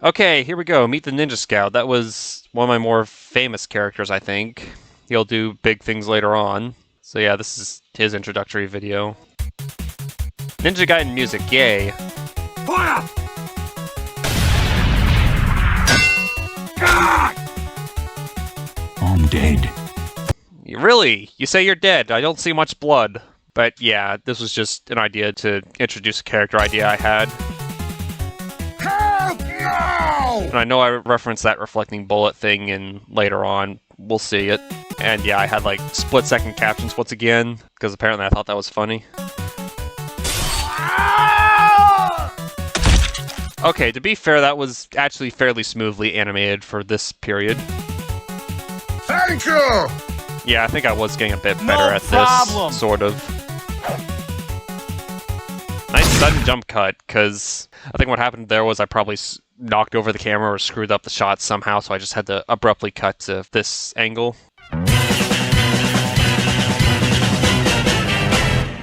Okay, here we go. Meet the Ninja Scout. That was one of my more famous characters, I think. He'll do big things later on. So yeah, this is his introductory video. Ninja Gaiden music, yay. Fire! I'm dead. Really? You say you're dead. I don't see much blood. But yeah, this was just an idea to introduce a character idea I had. Help! No! And I know I referenced that reflecting bullet thing in later on. We'll see it. And yeah, I had like split-second captions once again, because apparently I thought that was funny. Okay, to be fair, that was actually fairly smoothly animated for this period. Thank you! Yeah, I think I was getting a bit better at this, sort of. Nice sudden jump cut, because I think what happened there was I probably knocked over the camera or screwed up the shot somehow, so I just had to abruptly cut to this angle.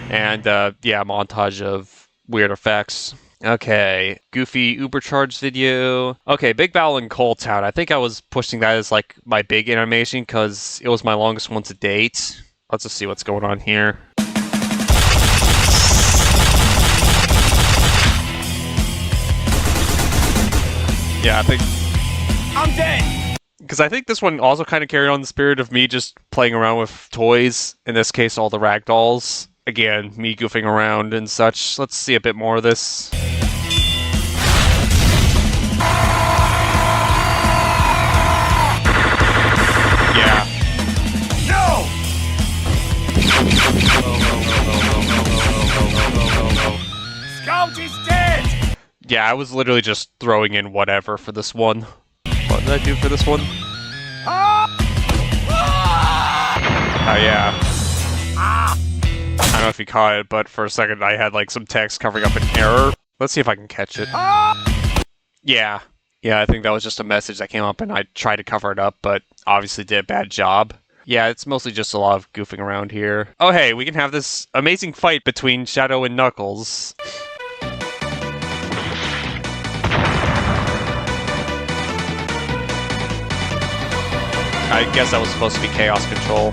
And yeah, montage of weird effects. Okay, Goofy Ubercharged video. Okay, Big Battle in Coal Town. I think I was pushing that as like my big animation because it was my longest one to date. Let's just see what's going on here. Yeah, I think... I'm dead! Because I think this one also kind of carried on the spirit of me just playing around with toys. In this case, all the rag dolls. Again, me goofing around and such. Let's see a bit more of this. Yeah. No! Scout is dead! Yeah, I was literally just throwing in whatever for this one. What did I do for this one? Oh yeah. I don't know if you caught it, but for a second I had like some text covering up an error. Let's see if I can catch it. Yeah. Yeah, I think that was just a message that came up and I tried to cover it up, but obviously did a bad job. Yeah, it's mostly just a lot of goofing around here. Oh hey, we can have this amazing fight between Shadow and Knuckles. I guess that was supposed to be Chaos Control.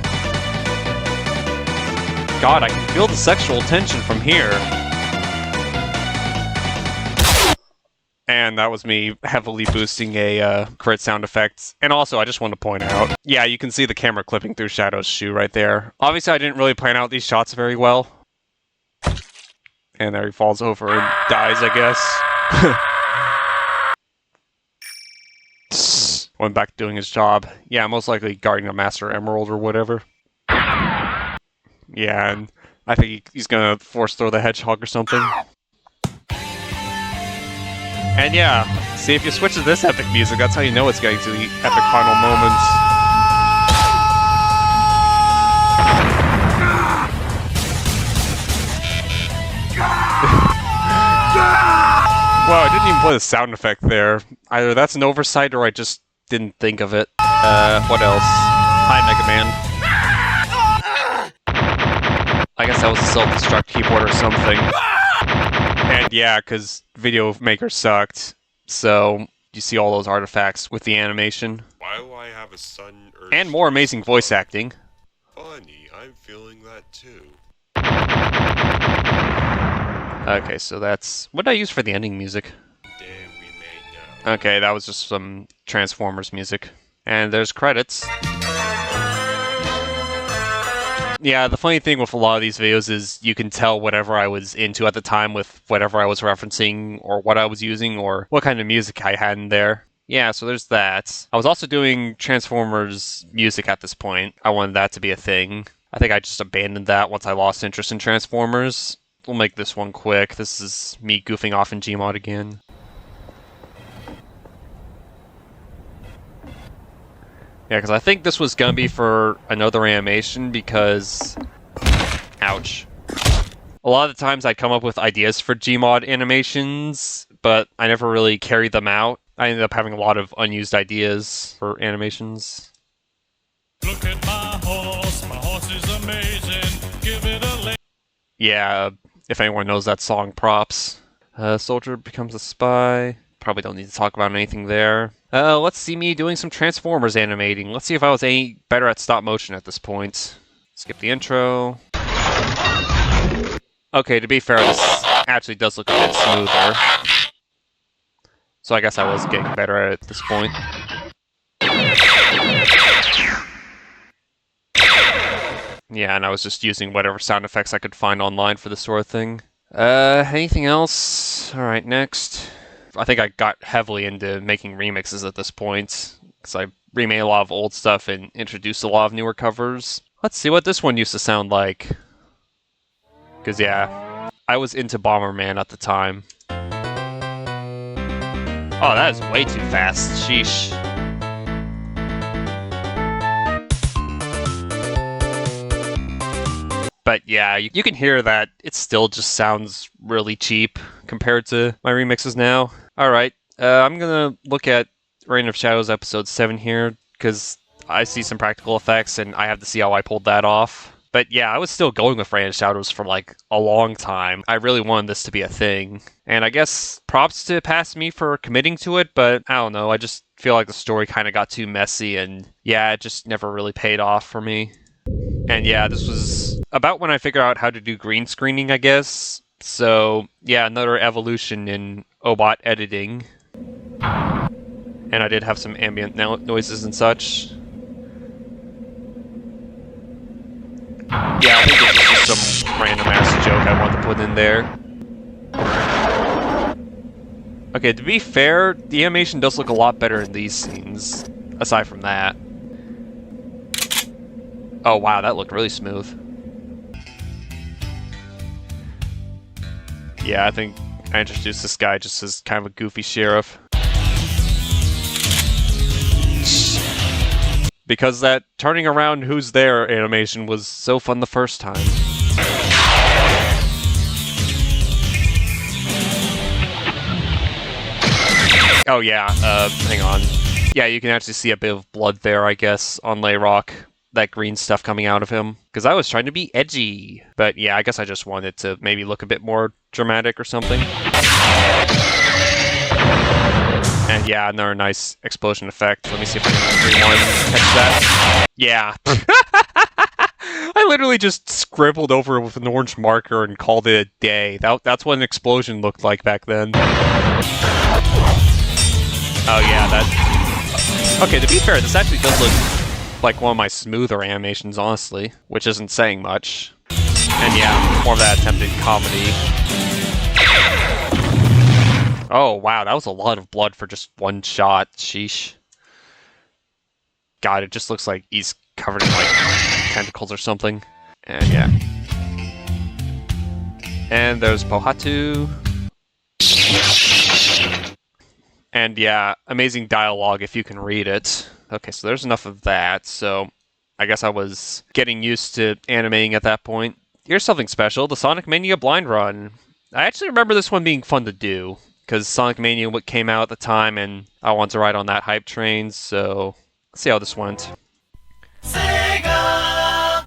God, I can feel the sexual tension from here. And that was me heavily boosting a crit sound effect. And also, I just want to point out, yeah, you can see the camera clipping through Shadow's shoe right there. Obviously, I didn't really plan out these shots very well. And there he falls over and dies, I guess. Went back to doing his job. Yeah, most likely guarding a Master Emerald or whatever. Yeah, and I think he's gonna force throw the hedgehog or something. And yeah, see if you switch to this epic music, that's how you know it's getting to the epic final moments. Wow, I didn't even play the sound effect there. Either that's an oversight or I just didn't think of it. What else? Hi, Mega Man. I guess that was a self-destruct keyboard or something. And yeah, because Video Maker sucked, so you see all those artifacts with the animation. Why will I have a sudden urge? And more amazing voice acting. Funny, I'm feeling that too. Okay, so that's... what did I use for the ending music? Then we may know. Okay, that was just some Transformers music. And there's credits. Yeah, the funny thing with a lot of these videos is you can tell whatever I was into at the time with whatever I was referencing or what I was using or what kind of music I had in there. Yeah, so there's that. I was also doing Transformers music at this point. I wanted that to be a thing. I think I just abandoned that once I lost interest in Transformers. We'll make this one quick. This is me goofing off in Gmod again. Yeah, because I think this was gonna be for another animation because... ouch. A lot of the times I'd come up with ideas for Gmod animations, but I never really carried them out. I ended up having a lot of unused ideas for animations. Look at my horse is amazing, give it a lick. Yeah, if anyone knows that song, props. Soldier becomes a spy. probably don't need to talk about anything there. Let's see me doing some Transformers animating. Let's see if I was any better at stop motion at this point. Skip the intro. Okay, to be fair, this actually does look a bit smoother. So I guess I was getting better at it at this point. Yeah, and I was just using whatever sound effects I could find online for this sort of thing. Anything else? Alright, next. I think I got heavily into making remixes at this point, because I remade a lot of old stuff and introduced a lot of newer covers. Let's see what this one used to sound like. Because yeah, I was into Bomberman at the time. Oh, that is way too fast. Sheesh. But yeah, you can hear that it still just sounds really cheap compared to my remixes now. Alright, I'm gonna look at Reign of Shadows episode 7 here, because I see some practical effects and I have to see how I pulled that off. But yeah, I was still going with Reign of Shadows for like a long time. I really wanted this to be a thing. And I guess props to Past Me for committing to it, but I don't know, I just feel like the story kind of got too messy and yeah, it just never really paid off for me. And yeah, this was about when I figured out how to do green screening, I guess. So yeah, another evolution in Obot editing. And I did have some ambient noises and such. Yeah, I think this is just some random ass joke I wanted to put in there. Okay, to be fair, the animation does look a lot better in these scenes, aside from that. Oh wow, that looked really smooth. Yeah, I think I introduced this guy just as kind of a goofy sheriff. Because that turning around who's there animation was so fun the first time. Oh yeah, hang on. Yeah, you can actually see a bit of blood there, I guess, on Layrock. That green stuff coming out of him. Because I was trying to be edgy. But yeah, I guess I just wanted to maybe look a bit more dramatic or something. And yeah, another nice explosion effect. Let me see if I can rewind and catch that. Yeah. I literally just scribbled over it with an orange marker and called it a day. That's what an explosion looked like back then. Oh yeah, that... Okay, to be fair, this actually does look like one of my smoother animations, honestly. Which isn't saying much. And yeah, more of that attempted comedy. Oh, wow, that was a lot of blood for just one shot. Sheesh. God, it just looks like he's covered in, like, tentacles or something. And, yeah. And there's Pohatu. And, yeah, amazing dialogue if you can read it. Okay, so there's enough of that, so I guess I was getting used to animating at that point. Here's something special, the Sonic Mania Blind Run. I actually remember this one being fun to do. Because Sonic Mania came out at the time, and I wanted to ride on that hype train, so let's see how this went. Sega!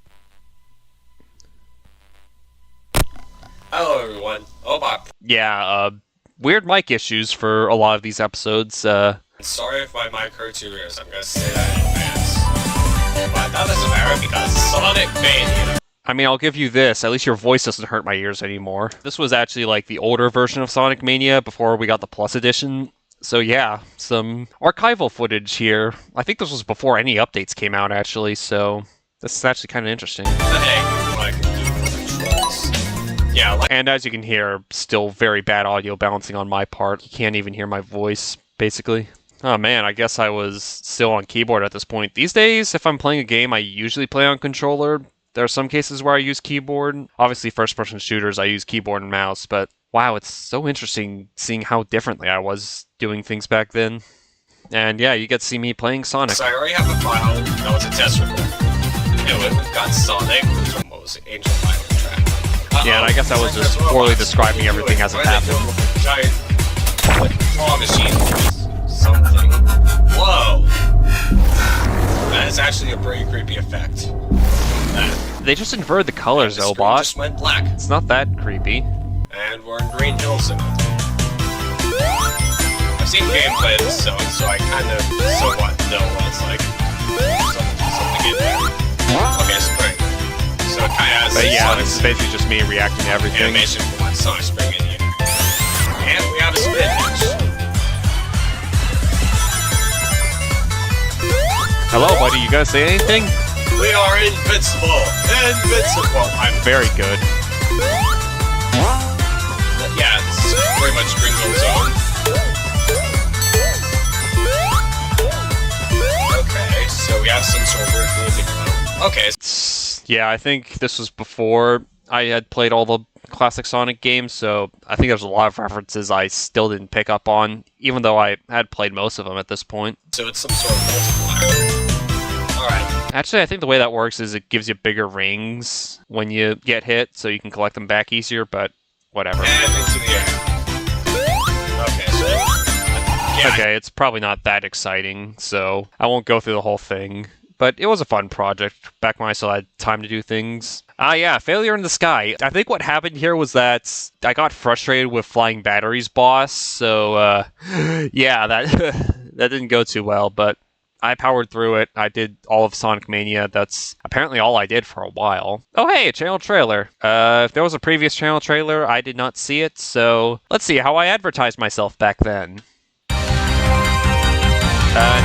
Hello, everyone. Obot. Yeah, weird mic issues for a lot of these episodes. Sorry if my mic hurts your ears. I'm gonna say that in advance. But that doesn't matter because Sonic Mania. I mean, I'll give you this. At least your voice doesn't hurt my ears anymore. This was actually like the older version of Sonic Mania before we got the Plus Edition. So yeah, some archival footage here. I think this was before any updates came out, actually, so this is actually kind of interesting. But hey, what I can do for controls. Yeah, like... And as you can hear, still very bad audio balancing on my part. You can't even hear my voice, basically. Oh man, I guess I was still on keyboard at this point. These days, if I'm playing a game, I usually play on controller. There are some cases where I use keyboard. Obviously, first-person shooters, I use keyboard and mouse, but wow, it's so interesting seeing how differently I was doing things back then. And yeah, you get to see me playing Sonic. So I already have a file that was a test record. We've got Sonic, what was it, Angel Island track. Yeah, and I guess I was just poorly describing everything as it happened. Giant claw machine. Something. Whoa! That is actually a pretty creepy effect. They just inverted the colors, Obot. Just went black. It's not that creepy. And we're in Green Hills now. I've seen gameplay of this zone, so I kind of somewhat know what it's like. Something in there. Okay, spring. So it kind of has But yeah, Sonic this is basically just me reacting to everything. animation for when Sonic Spring in here. And we have a spin match. Hello, buddy. You gotta say anything? We are invincible! Invincible! I'm Very good. Yeah, this is pretty much Greenville Zone. Okay, so we have some sort of weird music going. Okay, Yeah, I think this was before I had played all the classic Sonic games, so I think there's a lot of references I still didn't pick up on, even though I had played most of them at this point. so it's some sort of multiplier. Alright, Actually, I think the way that works is it gives you bigger rings when you get hit, so you can collect them back easier, but whatever. and into the air. Okay, so... Yeah, Okay, it's probably not that exciting, so I won't go through the whole thing. But it was a fun project, back when I still had time to do things. Yeah, Failure in the Sky. I think what happened here was that I got frustrated with Flying Batteries boss, so, yeah, that, that didn't go too well, but I powered through it. I did all of Sonic Mania. That's apparently all I did for a while. Oh, hey, a channel trailer. If there was a previous channel trailer, I did not see it, so let's see how I advertised myself back then.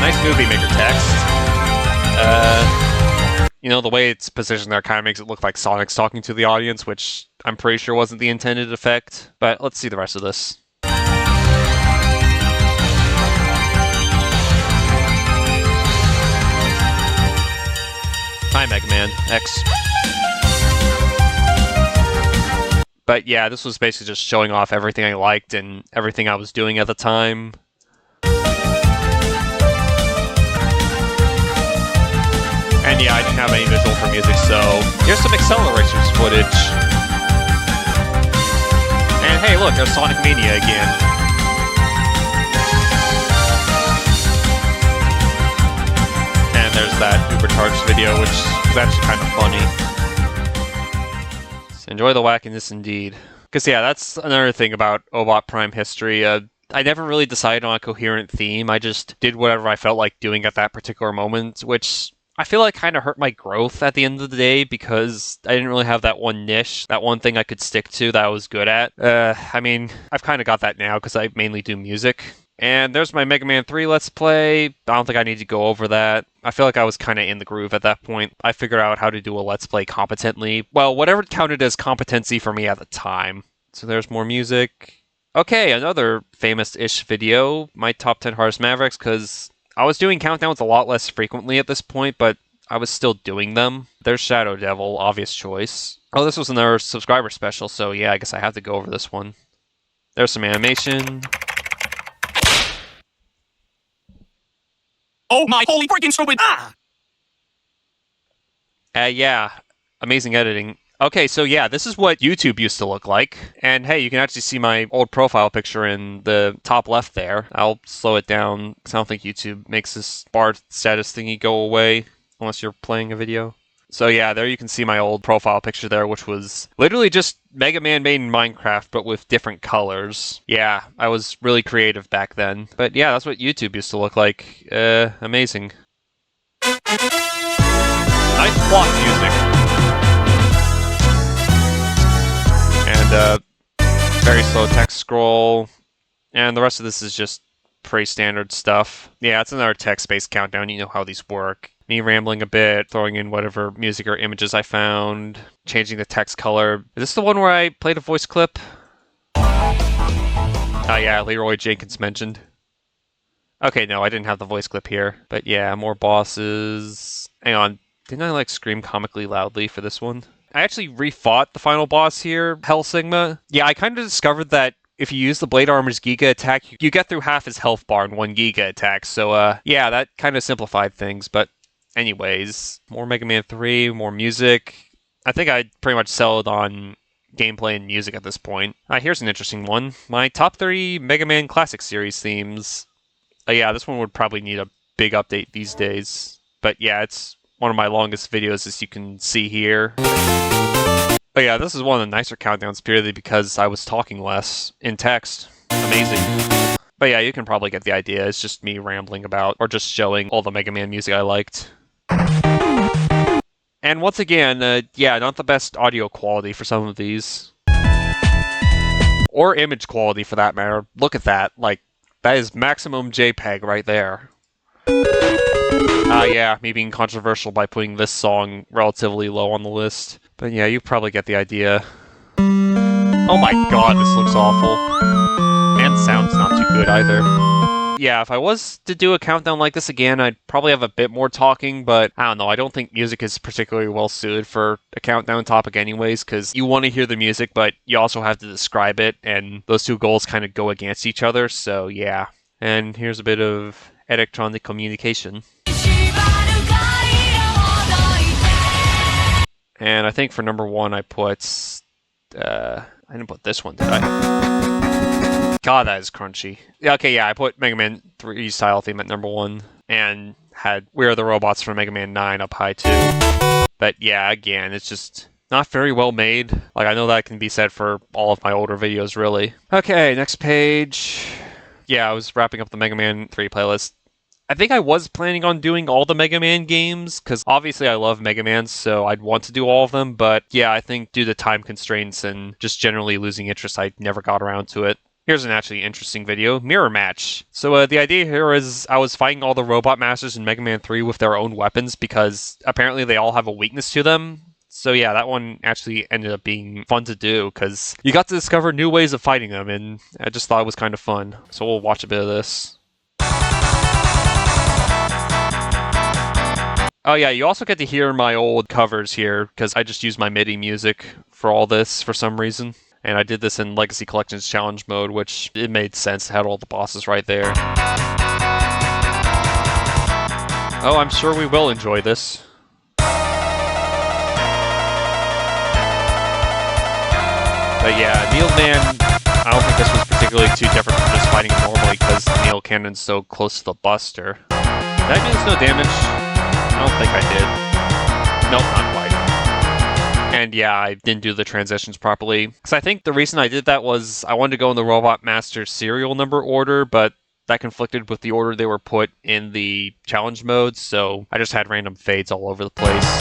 Nice movie maker text. You know, the way it's positioned there kind of makes it look like Sonic's talking to the audience, which I'm pretty sure wasn't the intended effect. But let's see the rest of this. Hi, Mega Man X. But yeah, this was basically just showing off everything I liked and everything I was doing at the time. And yeah, I didn't have any visual for music, so here's some Acceleracers footage. And hey, look, there's Sonic Mania again. And there's that Ubercharged video, which is actually kind of funny. So enjoy the wackiness indeed. Because yeah, that's another thing about Obot Prime history. I never really decided on a coherent theme. I just did whatever I felt like doing at that particular moment, which I feel like kind of hurt my growth at the end of the day because I didn't really have that one niche, that one thing I could stick to that I was good at. I mean, I've kind of got that now because I mainly do music. And there's my Mega Man 3 Let's Play. I don't think I need to go over that. I feel like I was kind of in the groove at that point. I figured out how to do a Let's Play competently. Well, whatever counted as competency for me at the time. So there's more music. Okay, another famous-ish video, my top 10 hardest Mavericks, because I was doing countdowns a lot less frequently at this point, but I was still doing them. There's Shadow Devil, obvious choice. Oh, this was another subscriber special, so yeah, I guess I have to go over this one. There's some animation. Oh my holy freaking stupid! Ah! Yeah, amazing editing. Okay, so yeah, this is what YouTube used to look like. And hey, you can actually see my old profile picture in the top left there. I'll slow it down because I don't think YouTube makes this bar status thingy go away unless you're playing a video. So yeah, there you can see my old profile picture there, which was literally just Mega Man made in Minecraft, but with different colors. Yeah, I was really creative back then. But yeah, that's what YouTube used to look like. Amazing. Nice plot music. And very slow text scroll. And the rest of this is just pretty standard stuff. Yeah, it's another text-based countdown. You know how these work. Me rambling a bit, throwing in whatever music or images I found, changing the text color. Is this the one where I played a voice clip? Oh yeah, Leroy Jenkins mentioned. Okay, no, I didn't have the voice clip here. But yeah, more bosses. Hang on, didn't I like scream comically loudly for this one? I actually refought the final boss here, Hell Sigma. Yeah, I kind of discovered that if you use the Blade Armor's Giga attack, you get through half his health bar in one Giga attack. So yeah, that kind of simplified things, but anyways, more Mega Man 3, more music. I think I pretty much settled on gameplay and music at this point. Here's an interesting one. My top 3 Mega Man Classic Series themes. Yeah, this one would probably need a big update these days. But yeah, it's one of my longest videos, as you can see here. But yeah, this is one of the nicer countdowns purely because I was talking less in text. Amazing. But yeah, you can probably get the idea. It's just me rambling about, or just showing all the Mega Man music I liked. And once again, yeah, not the best audio quality for some of these. Or image quality for that matter. Look at that. Like, that is maximum JPEG right there. Yeah, me being controversial by putting this song relatively low on the list. But yeah, you probably get the idea. Oh my god, this looks awful. And sound's not too good either. Yeah, if I was to do a countdown like this again, I'd probably have a bit more talking, but I don't know, I don't think music is particularly well suited for a countdown topic anyways, because you want to hear the music, but you also have to describe it, and those two goals kind of go against each other, so yeah. And here's a bit of electronic communication. And I think for number one I put... I didn't put this one, did I? God, that is crunchy. Yeah, okay, yeah, I put Mega Man 3 style theme at number one, and had We Are the Robots from Mega Man 9 up high too. But yeah, again, it's just not very well made. Like, I know that can be said for all of my older videos, really. Okay, next page. Yeah, I was wrapping up the Mega Man 3 playlist. I think I was planning on doing all the Mega Man games, because obviously I love Mega Man, so I'd want to do all of them, but yeah, I think due to time constraints and just generally losing interest, I never got around to it. Here's an actually interesting video, Mirror Match. So the idea here is I was fighting all the Robot Masters in Mega Man 3 with their own weapons, because apparently they all have a weakness to them. So yeah, that one actually ended up being fun to do, because you got to discover new ways of fighting them, and I just thought it was kind of fun. So we'll watch a bit of this. Oh yeah, you also get to hear my old covers here, because I just used my MIDI music for all this for some reason. And I did this in Legacy Collections Challenge mode, which it made sense to have all the bosses right there. Oh, I'm sure we will enjoy this. But yeah, Neil Man, I don't think this was particularly too different from just fighting normally, because Neil Cannon's so close to the Buster. Did I do this no damage? I don't think I did. Nope, not quite. And yeah, I didn't do the transitions properly. Because I think the reason I did that was I wanted to go in the Robot Master serial number order, but that conflicted with the order they were put in the challenge mode, so I just had random fades all over the place.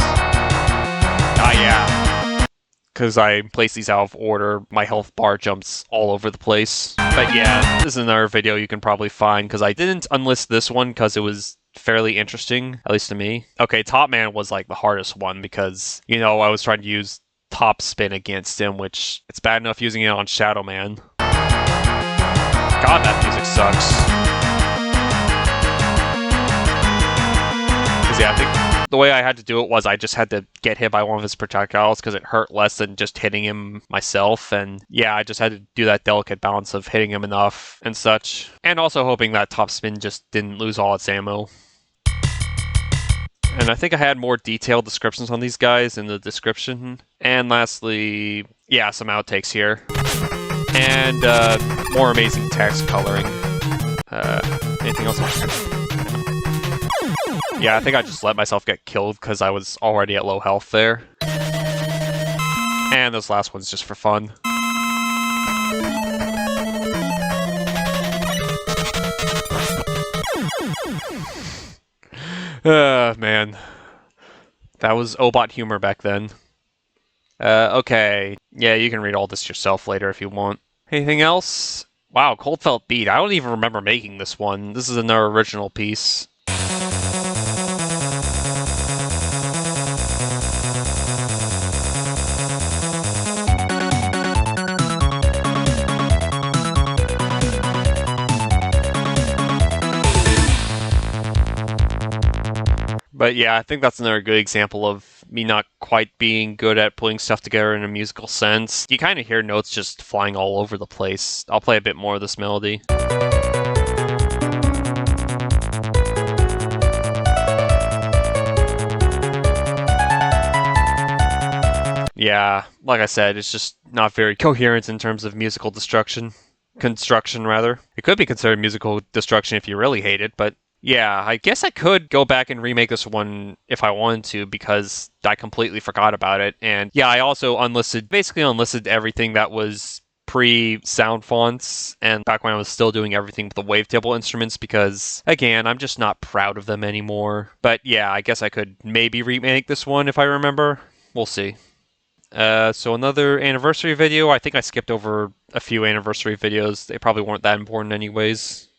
Yeah. Because I placed these out of order, my health bar jumps all over the place. But yeah, this is another video you can probably find, because I didn't unlist this one because it was fairly interesting, at least to me. Okay, Top Man was like the hardest one because, you know, I was trying to use top spin against him, which it's bad enough using it on Shadow Man. God, that music sucks. Because yeah, I think the way I had to do it was I just had to get hit by one of his projectiles because it hurt less than just hitting him myself. And yeah, I just had to do that delicate balance of hitting him enough and such. And also hoping that top spin just didn't lose all its ammo. And I think I had more detailed descriptions on these guys in the description. And lastly, yeah, some outtakes here. And more amazing text coloring. Anything else? Yeah, I think I just let myself get killed because I was already at low health there. And this last one's just for fun. Man. That was Obot humor back then. Okay. Yeah, you can read all this yourself later if you want. Anything else? Wow, Cold Felt Beat. I don't even remember making this one. This is another original piece. But yeah, I think that's another good example of me not quite being good at putting stuff together in a musical sense. You kind of hear notes just flying all over the place. I'll play a bit more of this melody. Yeah, like I said, it's just not very coherent in terms of musical construction rather. It could be considered musical destruction if you really hate it, but yeah, I guess I could go back and remake this one if I wanted to because I completely forgot about it. And yeah, I also basically unlisted everything that was pre-sound fonts and back when I was still doing everything with the wavetable instruments because, again, I'm just not proud of them anymore. But yeah, I guess I could maybe remake this one if I remember. We'll see. So another anniversary video. I think I skipped over a few anniversary videos. They probably weren't that important anyways.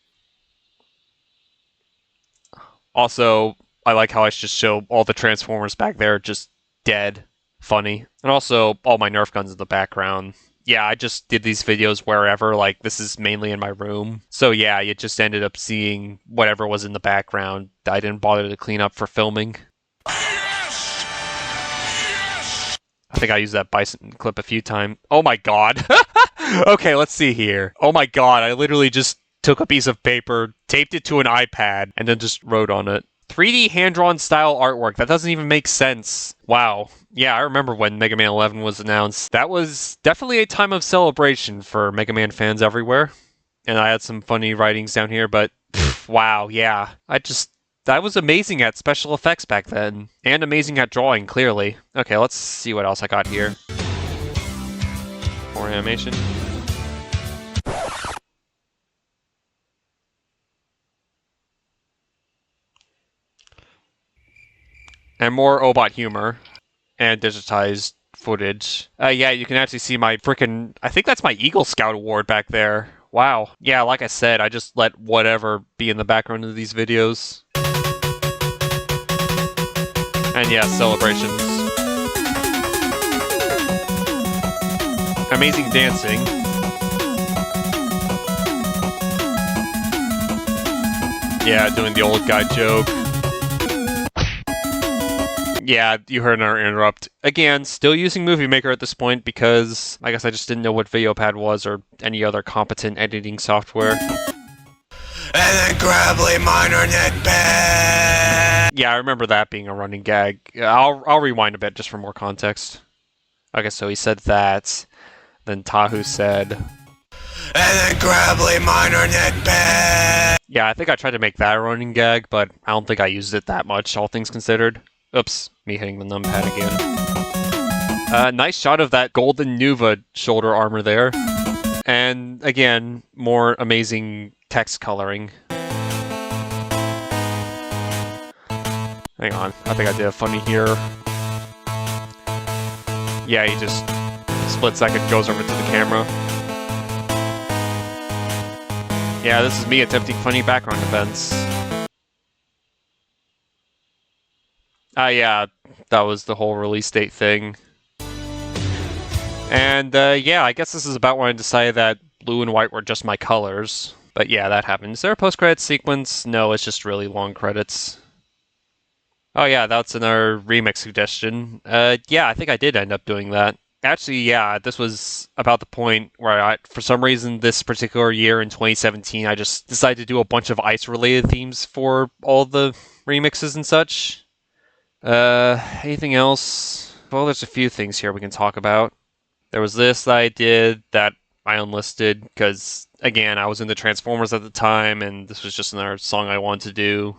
Also, I like how I just show all the Transformers back there just dead. Funny. And also, all my Nerf guns in the background. Yeah, I just did these videos wherever, like, this is mainly in my room. So yeah, you just ended up seeing whatever was in the background. I didn't bother to clean up for filming. I think I used that bison clip a few times. Oh my god. Okay, let's see here. Oh my god, I literally just took a piece of paper, taped it to an iPad, and then just wrote on it. 3D hand-drawn style artwork. That doesn't even make sense. Wow. Yeah, I remember when Mega Man 11 was announced. That was definitely a time of celebration for Mega Man fans everywhere. And I had some funny writings down here, but wow, yeah. I was amazing at special effects back then. And amazing at drawing, clearly. Okay, let's see what else I got here. More animation. And more Obot humor. And digitized footage. Yeah, you can actually see my frickin'... I think that's my Eagle Scout award back there. Wow. Yeah, like I said, I just let whatever be in the background of these videos. And yeah, celebrations. Amazing dancing. Yeah, doing the old guy joke. Yeah, you heard her interrupt. Again, still using Movie Maker at this point because I guess I just didn't know what VideoPad was or any other competent editing software. And then Gravelly Minor Netpad! Yeah, I remember that being a running gag. I'll rewind a bit just for more context. Okay, so he said that. Then Tahu said... And then Gravelly Minor Netpad! Yeah, I think I tried to make that a running gag, but I don't think I used it that much, all things considered. Oops, me hitting the numpad again. Nice shot of that golden Nuva shoulder armor there. And again, more amazing text coloring. Hang on, I think I did a funny here. Yeah, he just split second goes over to the camera. Yeah, this is me attempting funny background events. Yeah, that was the whole release date thing. And yeah, I guess this is about when I decided that blue and white were just my colors. But yeah, that happened. Is there a post-credits sequence? No, it's just really long credits. Oh yeah, that's another remix suggestion. Yeah, I think I did end up doing that. Actually, yeah, this was about the point where for some reason this particular year in 2017, I just decided to do a bunch of ice-related themes for all the remixes and such. Anything else? Well, there's a few things here we can talk about. There was this that I did that I unlisted because, again, I was into Transformers at the time and this was just another song I wanted to do.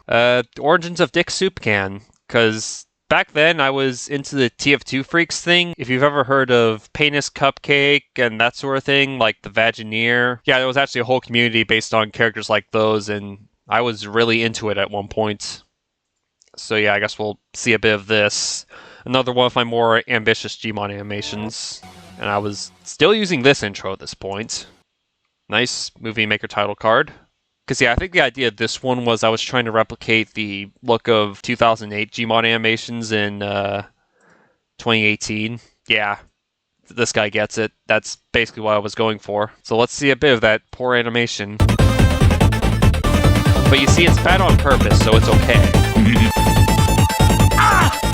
Origins of Dick Soup Can, because back then I was into the TF2 Freaks thing. If you've ever heard of Penis Cupcake and that sort of thing, like the Vagineer. Yeah, there was actually a whole community based on characters like those and I was really into it at one point. So yeah, I guess we'll see a bit of this. Another one of my more ambitious Gmod animations. And I was still using this intro at this point. Nice Movie Maker title card. Because yeah, I think the idea of this one was I was trying to replicate the look of 2008 Gmod animations in 2018. Yeah, this guy gets it. That's basically what I was going for. So let's see a bit of that poor animation. But you see, it's bad on purpose, so it's okay.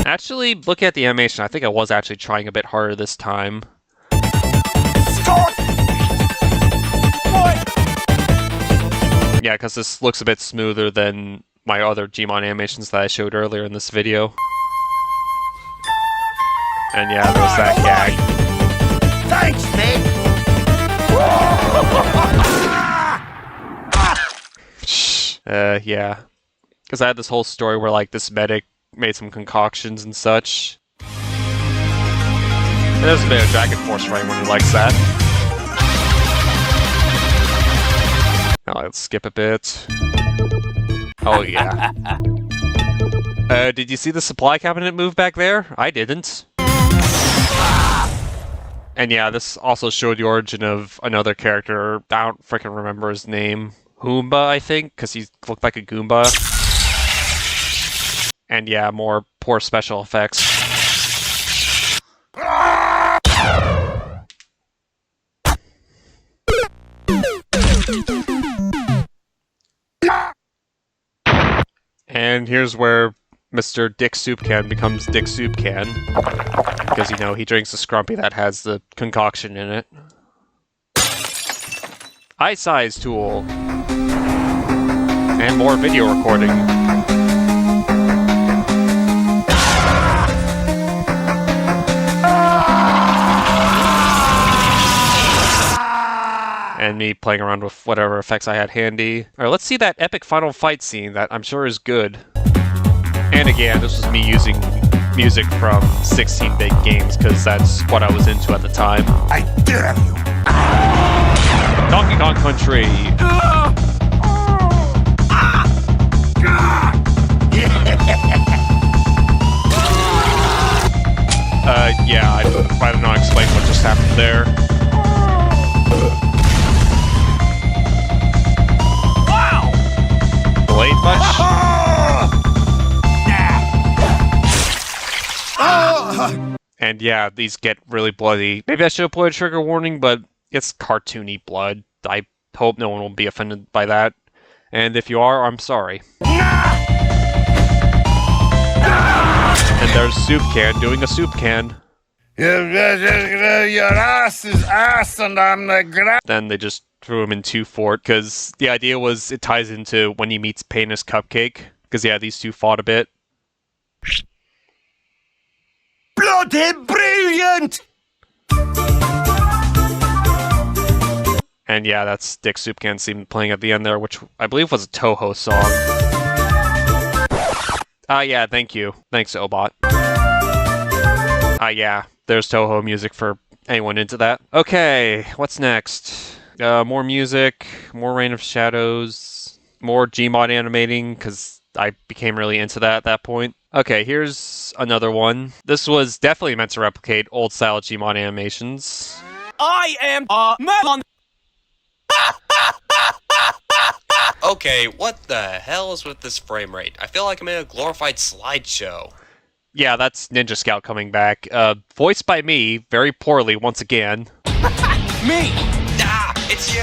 Actually, looking at the animation, I think I was actually trying a bit harder this time. Yeah, because this looks a bit smoother than my other Gmod animations that I showed earlier in this video. And yeah, there was that gag. Thanks, man! Yeah. Because I had this whole story where, like, this medic made some concoctions and such. And there's a bit of Dragon Force right when he likes that. Let's skip a bit. Oh, yeah. Did you see the supply cabinet move back there? I didn't. And yeah, this also showed the origin of another character. I don't freaking remember his name. Hoomba, I think, because he looked like a Goomba. And yeah, more poor special effects. And here's where Mr. Dick Soup Can becomes Dick Soup Can. Because, you know, he drinks a Scrumpy that has the concoction in it. Eye size tool. And more video recording. And me playing around with whatever effects I had handy. Alright, let's see that epic final fight scene that I'm sure is good. And again, this was me using music from 16-bit games, because that's what I was into at the time. I dare you! Donkey Kong Country! Yeah, I don't know how to explain what just happened there. Wow! Delayed much? And yeah, these get really bloody. Maybe I should have put a trigger warning, but it's cartoony blood. I hope no one will be offended by that. And if you are, I'm sorry. And there's Soup Can doing a soup can. Your ass is ass and I'm the ground. Then they just threw him in 2 fort, because the idea was it ties into when he meets Painus Cupcake. Because yeah, these two fought a bit. Bloody brilliant! And yeah, that's Dick Soup Can scene playing at the end there, which I believe was a Toho song. Yeah, thank you. Thanks, Obot. Yeah, there's Toho music for anyone into that. Okay, what's next? More music, more Reign of Shadows, more Gmod animating, because I became really into that at that point. Okay, here's another one. This was definitely meant to replicate old-style Gmod animations. I am a melon! Okay, what the hell is with this frame rate? I feel like I'm in a glorified slideshow. Yeah, that's Ninja Scout coming back. Voiced by me, very poorly once again. Me! Ah, it's you!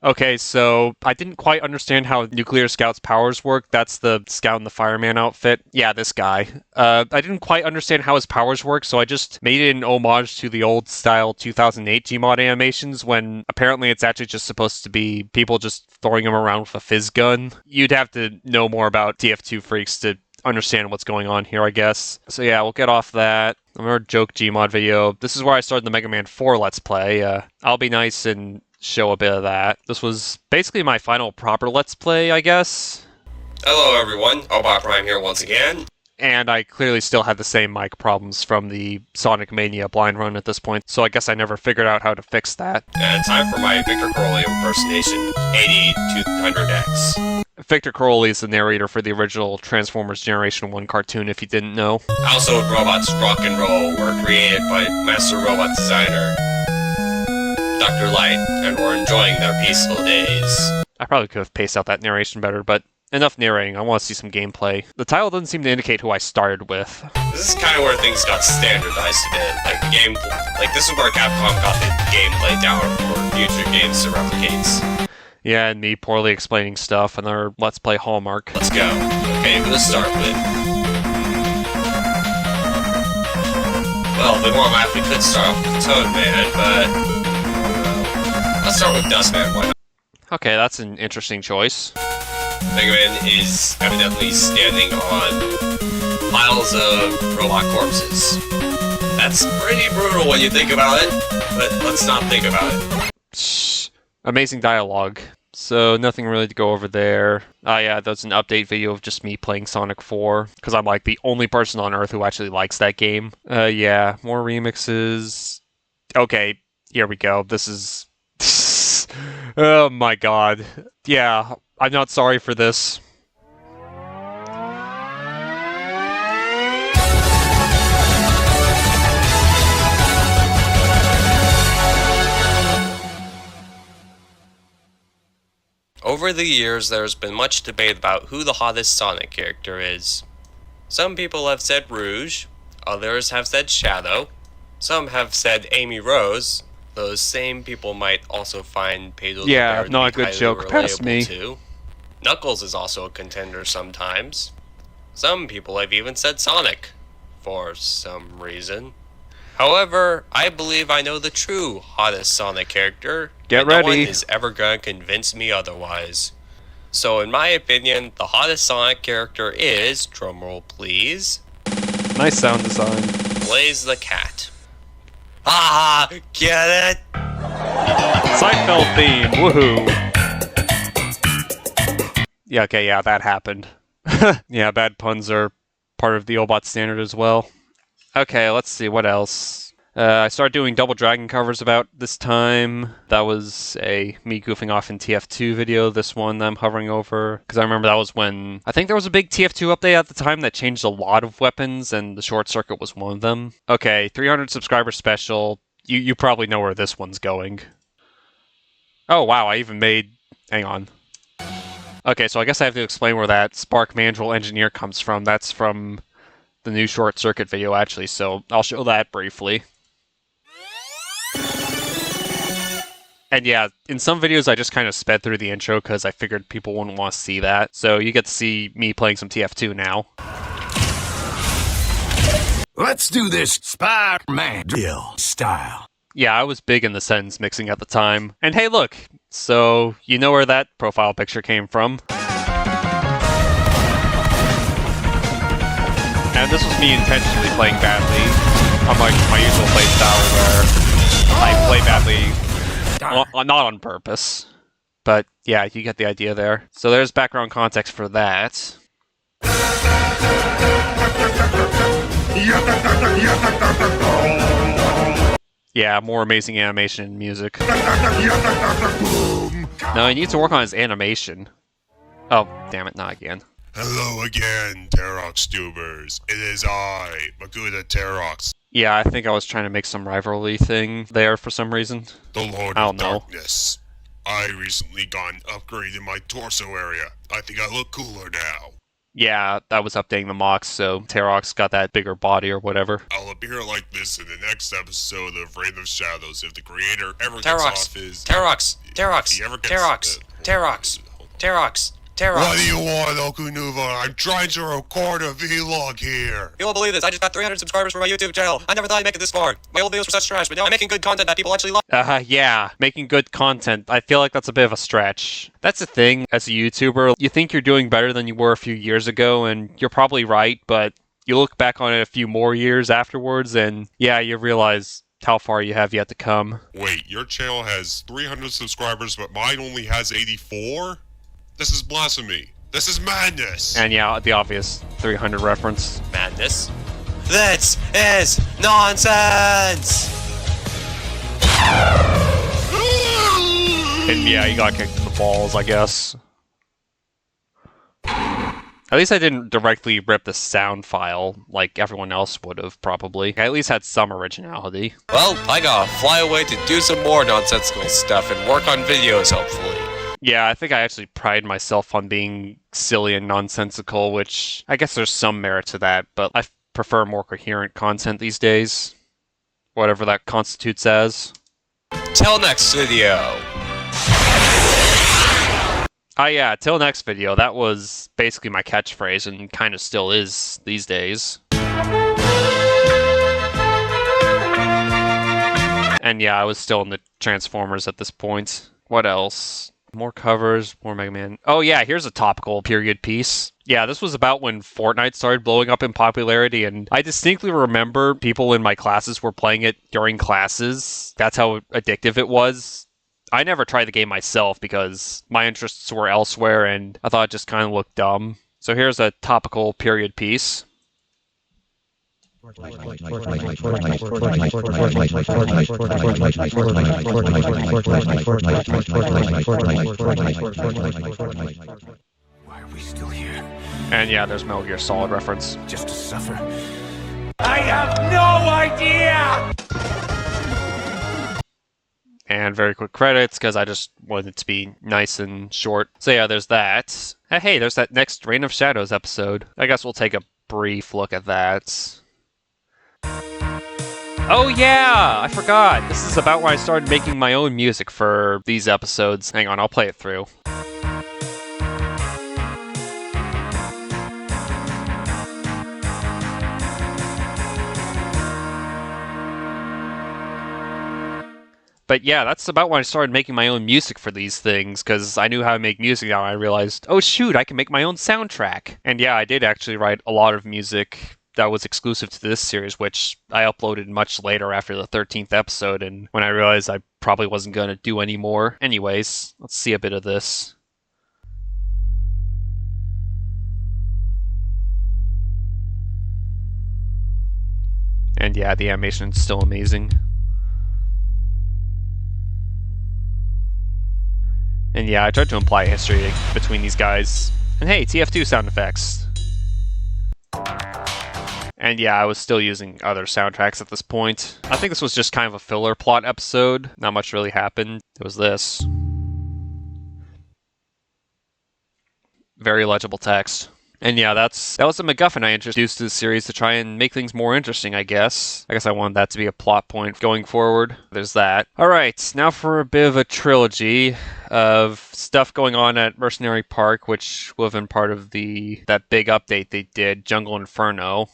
Okay, so I didn't quite understand how Nuclear Scout's powers work. That's the Scout in the Fireman outfit. Yeah, this guy. I didn't quite understand how his powers work, so I just made it an homage to the old-style 2008 Gmod animations, when apparently it's actually just supposed to be people just throwing him around with a fizz gun. You'd have to know more about TF2 Freaks to understand what's going on here, I guess. So yeah, we'll get off that. Another joke Gmod video. This is where I started the Mega Man 4 Let's Play. I'll be nice and show a bit of that. This was basically my final proper Let's Play, I guess. Hello everyone, Obot Prime here once again. And I clearly still had the same mic problems from the Sonic Mania blind run at this point, so I guess I never figured out how to fix that. And time for my Victor Crowley impersonation, 8200X. Victor Crowley is the narrator for the original Transformers Generation 1 cartoon, if you didn't know. Household Robots Rock and Roll were created by Master Robot Designer Dr. Light, and were enjoying their peaceful days. I probably could have paced out that narration better, but enough narrating. I want to see some gameplay. The title doesn't seem to indicate who I started with. This is kind of where things got standardized a bit. Like, this is where Capcom got the gameplay down for future games to replicate. Yeah, and me poorly explaining stuff, and our Let's Play hallmark. Let's go. Okay, who to start with? Well, if we want laugh, we could start off with Toad Man, but let's start with Dustman, why not? Okay, that's an interesting choice. Mega Man is evidently standing on piles of robot corpses. That's pretty brutal when you think about it, but let's not think about it. Shh. Amazing dialogue. So, nothing really to go over there. Yeah, that's an update video of just me playing Sonic 4, because I'm like the only person on Earth who actually likes that game. Yeah, more remixes. Okay, here we go. This is... Oh my god. Yeah, I'm not sorry for this. Over the years, there's been much debate about who the hottest Sonic character is. Some people have said Rouge, others have said Shadow, some have said Amy Rose. Those same people might also find Pedro the Yeah, Bear to not be a good highly joke. Pass relatable me. too. Knuckles is also a contender sometimes. Some people have even said Sonic, for some reason. However, I believe I know the true hottest Sonic character, Get and no one ready. is ever gonna convince me otherwise. So in my opinion, the hottest Sonic character is, drumroll please, Nice sound design. Blaze the Cat. Ah, get it? Seinfeld theme, woohoo! Yeah, okay, yeah, that happened. Yeah, bad puns are part of the Obot standard as well. Okay, let's see, what else? I started doing Double Dragon covers about this time. That was me goofing off in TF2 video, this one that I'm hovering over. Because I remember that was when... I think there was a big TF2 update at the time that changed a lot of weapons, and the Short Circuit was one of them. Okay, 300 subscriber special. You probably know where this one's going. Oh, wow, I even made... Hang on. Okay, so I guess I have to explain where that Spark Mandrill Engineer comes from. That's from the new Short Circuit video, actually, so I'll show that briefly. And yeah, in some videos I just kind of sped through the intro because I figured people wouldn't want to see that. So you get to see me playing some TF2 now. Let's do this Spider-Man drill style. Yeah, I was big in the sentence mixing at the time. And hey, look! So, you know where that profile picture came from. And this was me intentionally playing badly, unlike my usual playstyle where I play badly, not on purpose. But yeah, you get the idea there. So there's background context for that. Yeah, more amazing animation and music. No, he needs to work on his animation. Oh, damn it, not again. Hello again, Terox tubers. It is I, Maguda Terox, Yeah, I think I was trying to make some rivalry thing there for some reason. the Lord I of don't know. Darkness. I recently got an upgrade in my torso area. I think I look cooler now. Yeah, that was updating the mocks, so Terox got that bigger body or whatever. I'll appear like this in the next episode of Reign of Shadows if the creator ever gets Terox, off his... Terox, Terox, If he ever gets- Terox, Terox, Terox, What do Terox. you want, Okunuva? I'm trying to record a vlog here. You won't believe this, I just got 300 subscribers for my YouTube channel. I never thought I'd make it this far. My old videos were such trash, but now I'm making good content that people actually like. Yeah, making good content. I feel like that's a bit of a stretch. That's the thing, as a YouTuber, you think you're doing better than you were a few years ago, and you're probably right, but you look back on it a few more years afterwards, and yeah, you realize how far you have yet to come. Wait, your channel has 300 subscribers, but mine only has 84? This is blasphemy. This is madness. And yeah, the obvious 300 reference. Madness. This is nonsense! And yeah, you got kicked in the balls, I guess. At least I didn't directly rip the sound file like everyone else would have, probably. I at least had some originality. Well, I gotta fly away to do some more nonsensical stuff and work on videos, hopefully. Yeah, I think I actually pride myself on being silly and nonsensical, which I guess there's some merit to that, but I prefer more coherent content these days. Whatever that constitutes as. Till next video. Yeah, till next video. That was basically my catchphrase and kind of still is these days. And yeah, I was still in the Transformers at this point. What else? More covers, more Mega Man. Oh yeah, here's a topical period piece. Yeah, this was about when Fortnite started blowing up in popularity, and I distinctly remember people in my classes were playing it during classes. That's how addictive it was. I never tried the game myself because my interests were elsewhere, and I thought it just kind of looked dumb. So here's a topical period piece. Why are we still here? And yeah, there's Metal Gear Solid reference. Just to suffer? I have no idea! And very quick credits, because I just wanted it to be nice and short. So yeah, there's that. Hey, there's that next Reign of Shadows episode. I guess we'll take a brief look at that. Oh yeah, I forgot. This is about when I started making my own music for these episodes. Hang on, I'll play it through. But yeah, that's about when I started making my own music for these things, because I knew how to make music now, and I realized, oh shoot, I can make my own soundtrack. And yeah, I did actually write a lot of music that was exclusive to this series, which I uploaded much later after the 13th episode, and when I realized I probably wasn't going to do any more. Anyways, let's see a bit of this. And yeah, the animation is still amazing. And yeah, I tried to imply history between these guys. And hey, TF2 sound effects. And yeah, I was still using other soundtracks at this point. I think this was just kind of a filler plot episode. Not much really happened. It was this. Very legible text. And yeah, that was the MacGuffin I introduced to the series to try and make things more interesting, I guess. I guess I wanted that to be a plot point going forward. There's that. Alright, now for a bit of a trilogy of stuff going on at Mercenary Park, which will have been part of that big update they did, Jungle Inferno.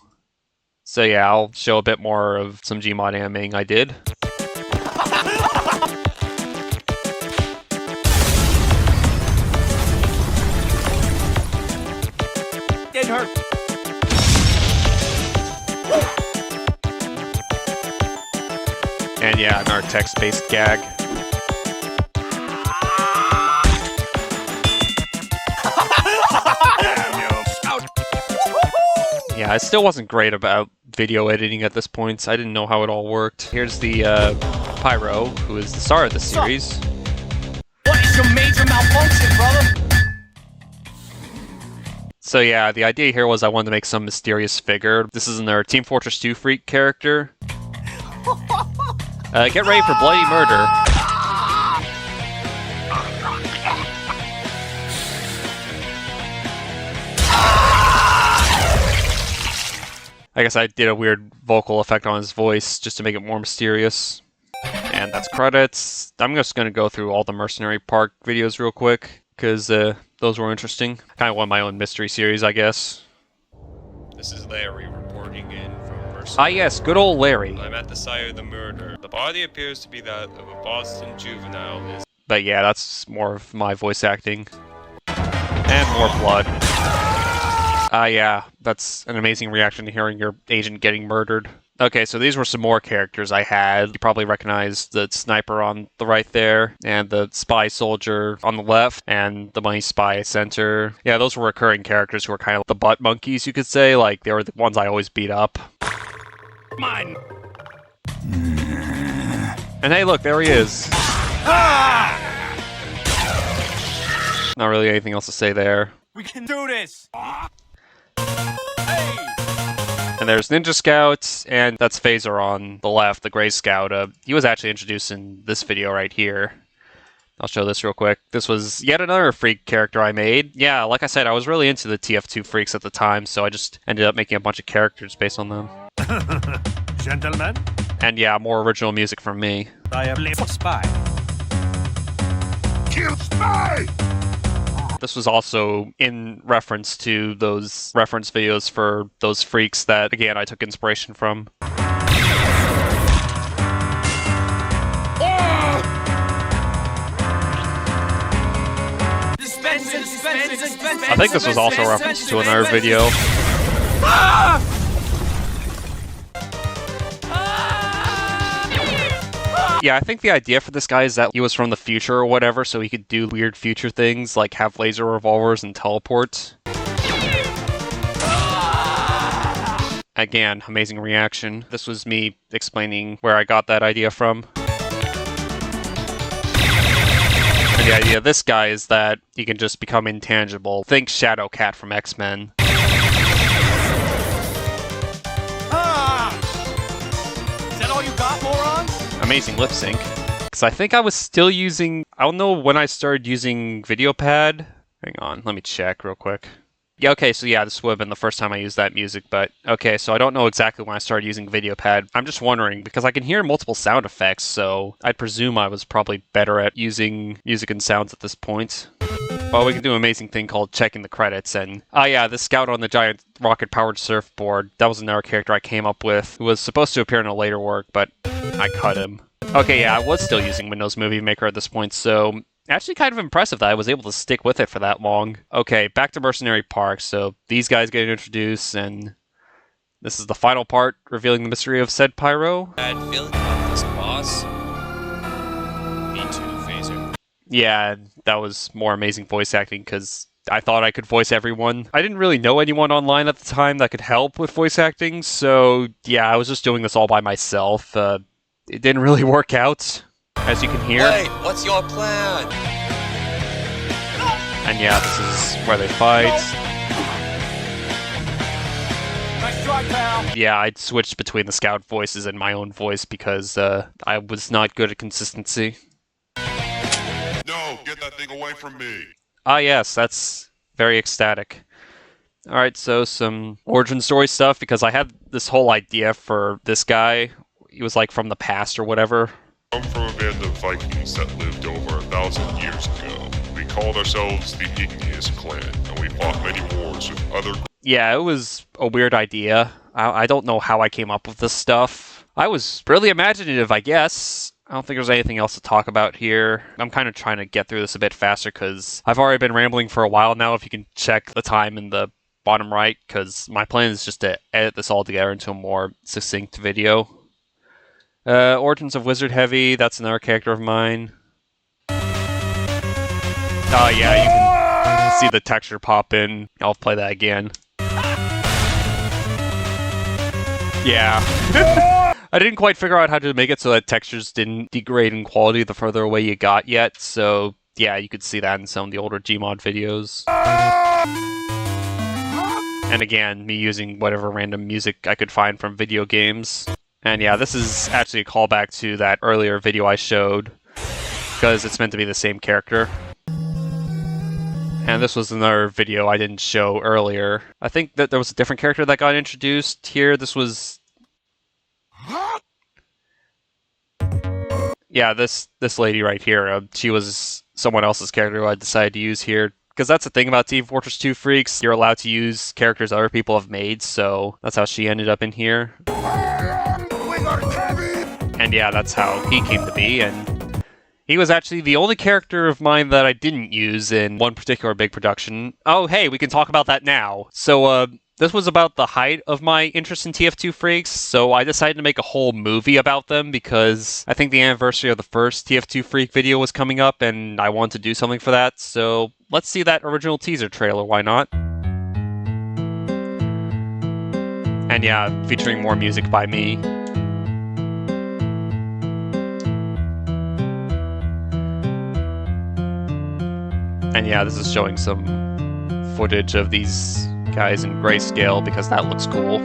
So yeah, I'll show a bit more of some Gmod animating I did. It hurt. And yeah, another text-based gag. Yeah, I still wasn't great about video editing at this point. I didn't know how it all worked. Here's the Pyro, who is the star of the series. What is your major malfunction, brother? So yeah, the idea here was I wanted to make some mysterious figure. This is another Team Fortress 2 Freak character. Get ready for bloody murder. I guess I did a weird vocal effect on his voice just to make it more mysterious. And that's credits. I'm just going to go through all the Mercenary Park videos real quick, because those were interesting. Kind of want my own mystery series, I guess. This is Larry reporting in from Mercenary. Ah yes, good old Larry. I'm at the site of the murder. The body appears to be that of a Boston juvenile. But yeah, that's more of my voice acting. And more blood. Yeah, that's an amazing reaction to hearing your agent getting murdered. Okay, so these were some more characters I had. You probably recognize the sniper on the right there, and the spy soldier on the left, and the money spy center. Yeah, those were recurring characters who were kind of the butt monkeys, you could say. Like, they were the ones I always beat up. Mine. And hey, look, there he is. Not really anything else to say there. We can do this. And there's Ninja Scout, and that's Phaser on the left, the Gray Scout. He was actually introduced in this video right here. I'll show this real quick. This was yet another Freak character I made. Yeah, like I said, I was really into the TF2 Freaks at the time, so I just ended up making a bunch of characters based on them. Gentlemen, And yeah, more original music from me. I am left spy. Kill spy! This was also in reference to those reference videos for those freaks that, again, I took inspiration from. I think this was also a reference to another video. Yeah, I think the idea for this guy is that he was from the future or whatever, so he could do weird future things like have laser revolvers and teleport. Again, amazing reaction. This was me explaining where I got that idea from. And the idea of this guy is that he can just become intangible. Think Shadow Cat from X-Men. Is that all you got, moron? Amazing lip sync. Because I think I was still using... I don't know when I started using VideoPad. Hang on, let me check real quick. Yeah, okay, so yeah, this would have been the first time I used that music, but okay, so I don't know exactly when I started using VideoPad. I'm just wondering, because I can hear multiple sound effects, so I'd presume I was probably better at using music and sounds at this point. Well, we can do an amazing thing called checking the credits, and... yeah, the scout on the giant rocket-powered surfboard, that was another character I came up with, who was supposed to appear in a later work, but I cut him. Okay, yeah, I was still using Windows Movie Maker at this point, so... Actually kind of impressive that I was able to stick with it for that long. Okay, back to Mercenary Park, so these guys get introduced, and... This is the final part, revealing the mystery of said Pyro. Bad feeling about this, boss. Me too, Phaser. Yeah, that was more amazing voice acting, because I thought I could voice everyone. I didn't really know anyone online at the time that could help with voice acting, so yeah, I was just doing this all by myself. It didn't really work out, as you can hear. Wait, what's your plan? And yeah, this is where they fight. Nice try, pal. Yeah, I'd switched between the scout voices and my own voice because I was not good at consistency. No, get that thing away from me. Ah yes, that's very ecstatic. Alright, so some origin story stuff, because I had this whole idea for this guy. He was like from the past or whatever. I'm from a band of Vikings that lived over 1,000 years ago. We called ourselves the Igneous Clan, and we fought many wars with other... Yeah, it was a weird idea. I don't know how I came up with this stuff. I was really imaginative, I guess. I don't think there's anything else to talk about here. I'm kind of trying to get through this a bit faster because I've already been rambling for a while now, if you can check the time in the bottom right, because my plan is just to edit this all together into a more succinct video. Origins of Wizard Heavy, that's another character of mine. Oh yeah, you can see the texture pop in. I'll play that again. Yeah. I didn't quite figure out how to make it so that textures didn't degrade in quality the further away you got yet, so yeah, you could see that in some of the older Gmod videos. And again, me using whatever random music I could find from video games. And yeah, this is actually a callback to that earlier video I showed, because it's meant to be the same character. And this was another video I didn't show earlier. I think that there was a different character that got introduced here. This was... Yeah, this lady right here, she was someone else's character who I decided to use here. Because that's the thing about Team Fortress 2 Freaks, you're allowed to use characters other people have made, so that's how she ended up in here. And yeah, that's how he came to be, and he was actually the only character of mine that I didn't use in one particular big production. Oh, hey, we can talk about that now. So, this was about the height of my interest in TF2 Freaks, so I decided to make a whole movie about them because I think the anniversary of the first TF2 Freak video was coming up, and I wanted to do something for that, so let's see that original teaser trailer, why not? And yeah, featuring more music by me. And yeah, this is showing some footage of these guys in grayscale because that looks cool.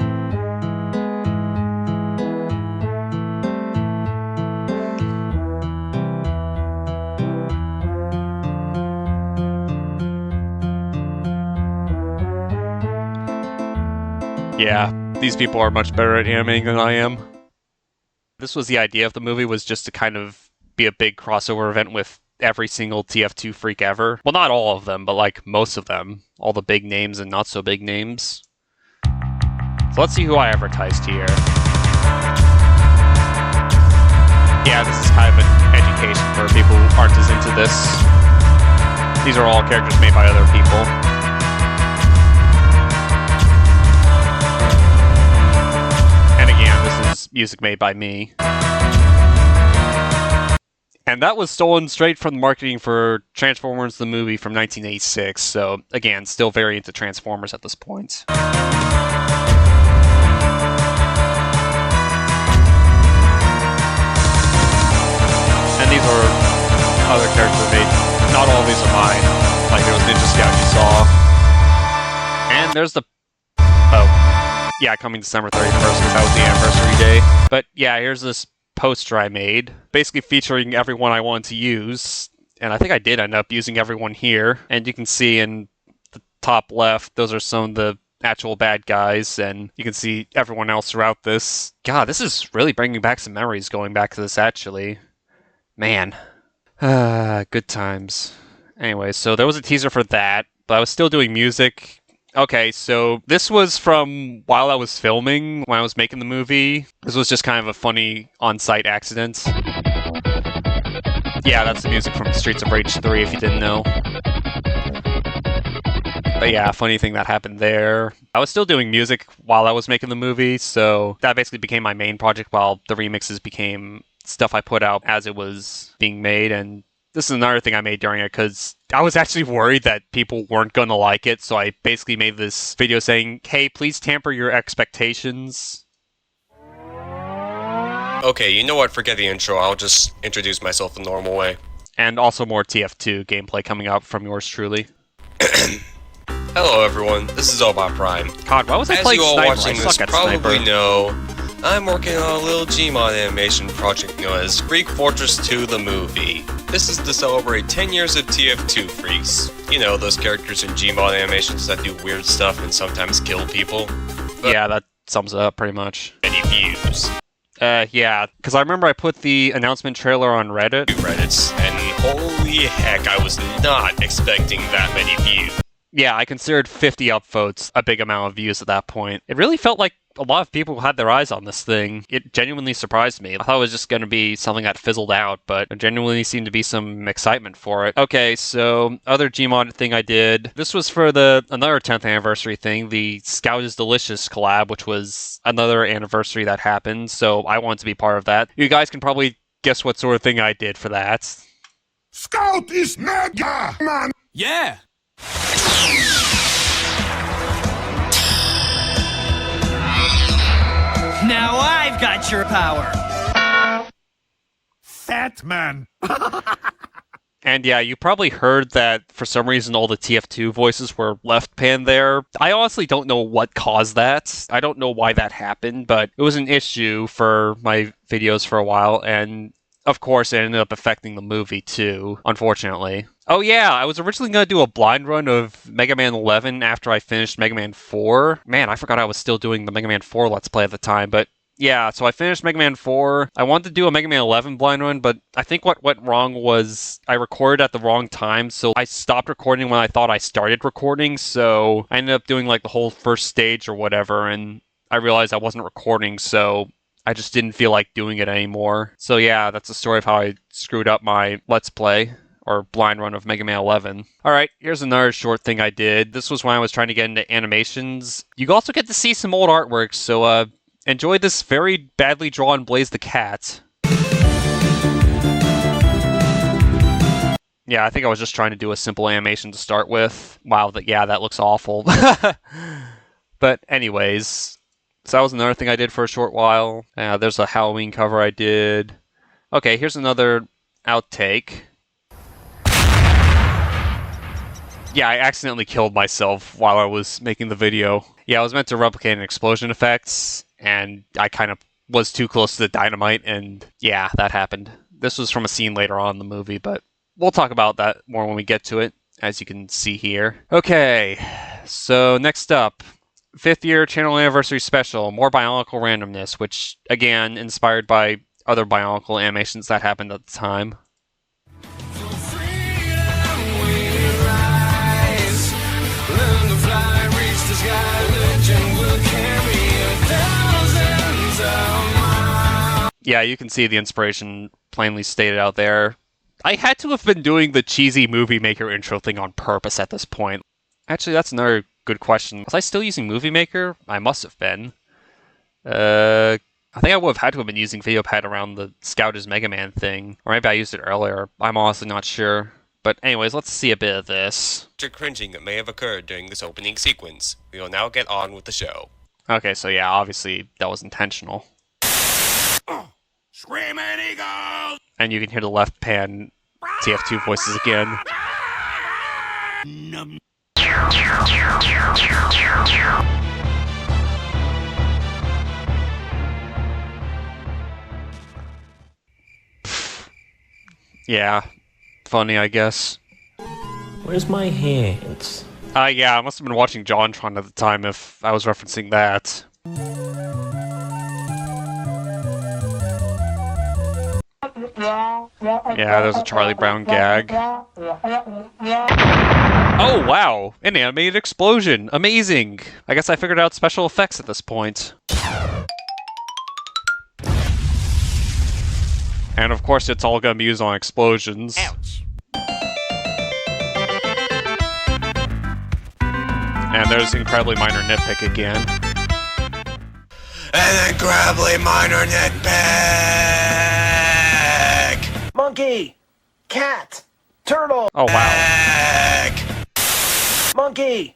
Yeah, these people are much better at animating than I am. This was the idea of the movie, was just to kind of be a big crossover event with every single TF2 Freak ever. Well, not all of them, but like most of them. All the big names and not so big names. So let's see who I advertised here. Yeah, this is kind of an education for people who aren't as into this. These are all characters made by other people. And again, this is music made by me. And that was stolen straight from the marketing for Transformers the movie from 1986, so again, still very into Transformers at this point. these are other characters made. Not all of these are mine. Like there was Ninja Scout you saw. And there's the... Oh. Yeah, coming December 31st because that was the anniversary day. But yeah, here's this poster I made. Basically featuring everyone I wanted to use. And I think I did end up using everyone here. And you can see in the top left, those are some of the actual bad guys, and you can see everyone else throughout this. God, this is really bringing back some memories going back to this, actually. Man. Good times. Anyway, so there was a teaser for that, but I was still doing music. Okay, so this was from while I was filming, when I was making the movie. This was just kind of a funny on-site accident. Yeah, that's the music from Streets of Rage 3, if you didn't know. But yeah, funny thing that happened there. I was still doing music while I was making the movie, so that basically became my main project while the remixes became stuff I put out as it was being made. And this is another thing I made during it because I was actually worried that people weren't going to like it, so I basically made this video saying, hey, please tamper your expectations. Okay, you know what? Forget the intro. I'll just introduce myself the normal way. And also more TF2 gameplay coming up from yours truly. Hello everyone, this is Obot Prime. God, why was I As playing you all Sniper? watching I this suck at probably Sniper. know, I'm working on a little Gmod animation project known as Freak Fortress 2 the Movie. This is to celebrate 10 years of TF2 freaks. You know, those characters in Gmod animations that do weird stuff and sometimes kill people. Yeah, that sums it up pretty much. Many views. Yeah, because I remember I put the announcement trailer on Reddit. Reddits, and holy heck, I was not expecting that many views. Yeah, I considered 50 upvotes a big amount of views at that point. It really felt like a lot of people had their eyes on this thing. It genuinely surprised me. I thought it was just going to be something that fizzled out, but there genuinely seemed to be some excitement for it. Okay, so other Gmod thing I did. This was for another 10th anniversary thing, the Scout is Delicious collab, which was another anniversary that happened, so I wanted to be part of that. You guys can probably guess what sort of thing I did for that. Scout is mega, man. Yeah. Now I've got your power. Fat man. And yeah, you probably heard that for some reason all the TF2 voices were left panned there. I honestly don't know what caused that. I don't know why that happened, but it was an issue for my videos for a while, and of course it ended up affecting the movie too, unfortunately. Oh yeah, I was originally going to do a blind run of Mega Man 11 after I finished Mega Man 4. Man, I forgot I was still doing the Mega Man 4 Let's Play at the time, but yeah, so I finished Mega Man 4. I wanted to do a Mega Man 11 blind run, but I think what went wrong was I recorded at the wrong time, so I stopped recording when I thought I started recording, so I ended up doing like the whole first stage or whatever, and I realized I wasn't recording, so I just didn't feel like doing it anymore. So yeah, that's the story of how I screwed up my Let's Play, or blind run of Mega Man 11. Alright, here's another short thing I did. This was when I was trying to get into animations. You also get to see some old artwork, so enjoy this very badly drawn Blaze the Cat. Yeah, I think I was just trying to do a simple animation to start with. Wow, yeah, that looks awful. But anyways, so that was another thing I did for a short while. There's a Halloween cover I did. Okay, here's another outtake. Yeah, I accidentally killed myself while I was making the video. Yeah, I was meant to replicate an explosion effects, and I kind of was too close to the dynamite, and yeah, that happened. This was from a scene later on in the movie, but we'll talk about that more when we get to it, as you can see here. Okay, so next up, 5th year channel anniversary special, more Bionicle randomness, which, again, inspired by other Bionicle animations that happened at the time. Yeah, you can see the inspiration plainly stated out there. I had to have been doing the cheesy Movie Maker intro thing on purpose at this point. Actually, that's another good question. Was I still using Movie Maker? I must have been. I think I would have had to have been using VideoPad around the Scout is Mega Man thing. Or maybe I used it earlier. I'm honestly not sure. But anyways, let's see a bit of this. After cringing that may have occurred during this opening sequence, we will now get on with the show. Okay, so yeah, obviously that was intentional. Screaming eagles! And you can hear the left pan TF2 voices again. Yeah, funny, I guess. Where's my hands? Yeah, I must have been watching JonTron at the time if I was referencing that. Yeah, there's a Charlie Brown gag. Oh, wow! An animated explosion! Amazing! I guess I figured out special effects at this point. And of course it's all gonna be used on explosions. Ouch. And there's incredibly minor nitpick again. An incredibly minor nitpick! Monkey! Cat! Turtle! Oh, wow. Monkey!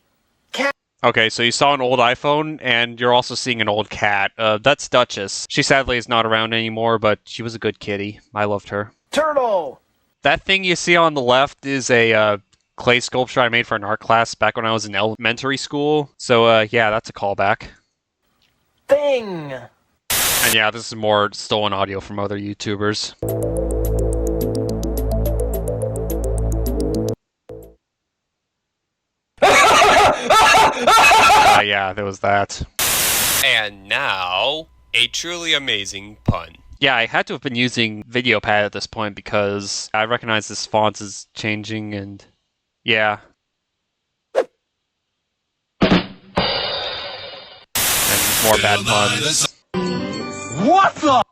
Okay, so you saw an old iPhone, and you're also seeing an old cat. That's Duchess. She sadly is not around anymore, but she was a good kitty. I loved her. Turtle! That thing you see on the left is a clay sculpture I made for an art class back when I was in elementary school. So, yeah, that's a callback. Thing! And yeah, this is more stolen audio from other YouTubers. Yeah, there was that. And now, a truly amazing pun. Yeah, I had to have been using VideoPad at this point because I recognize this font is changing and... yeah. And more bad puns. What the?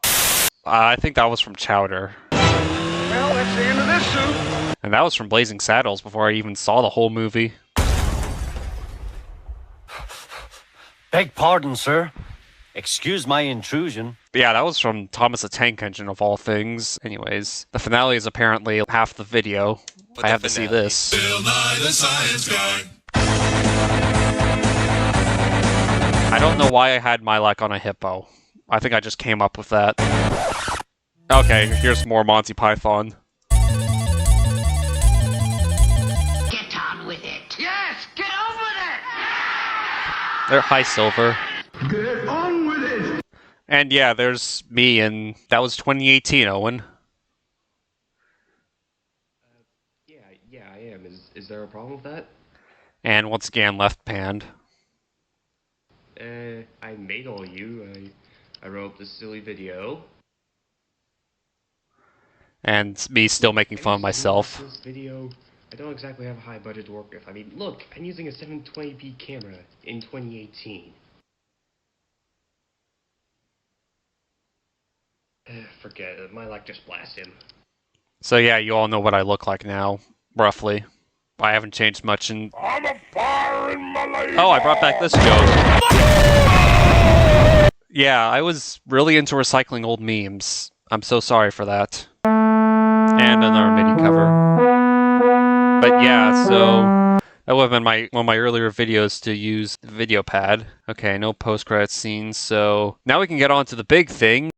I think that was from Chowder. Well, that's the end of this soup. And that was from Blazing Saddles before I even saw the whole movie. Beg pardon, sir. Excuse my intrusion. Yeah, that was from Thomas the Tank Engine of all things. Anyways, the finale is apparently half the video. But I the have to see finale. this. Bill Nye the Science Guy. I don't know why I had my luck on a hippo. I think I just came up with that. Okay, here's more Monty Python. Get on with it. Yes, get on with it. They're High Silver. Get on with it. And yeah, there's me, and that was 2018, Owen. Yeah, I am. Is there a problem with that? And once again, left panned. I made all you. I wrote this silly video. And me still making fun of myself. This video, I don't exactly have a high budget to work with. I mean, look, I'm using a 720p camera in 2018. Forget it. My luck just blasted him. So yeah, you all know what I look like now, roughly. I haven't changed much in... I'm a fire in my lady. Oh, I brought back this joke. Yeah, I was really into recycling old memes. I'm so sorry for that. And another MIDI cover. But yeah, so... that would have been one of my earlier videos to use the VideoPad. Okay, no post-credit scenes, so... now we can get on to the big thing.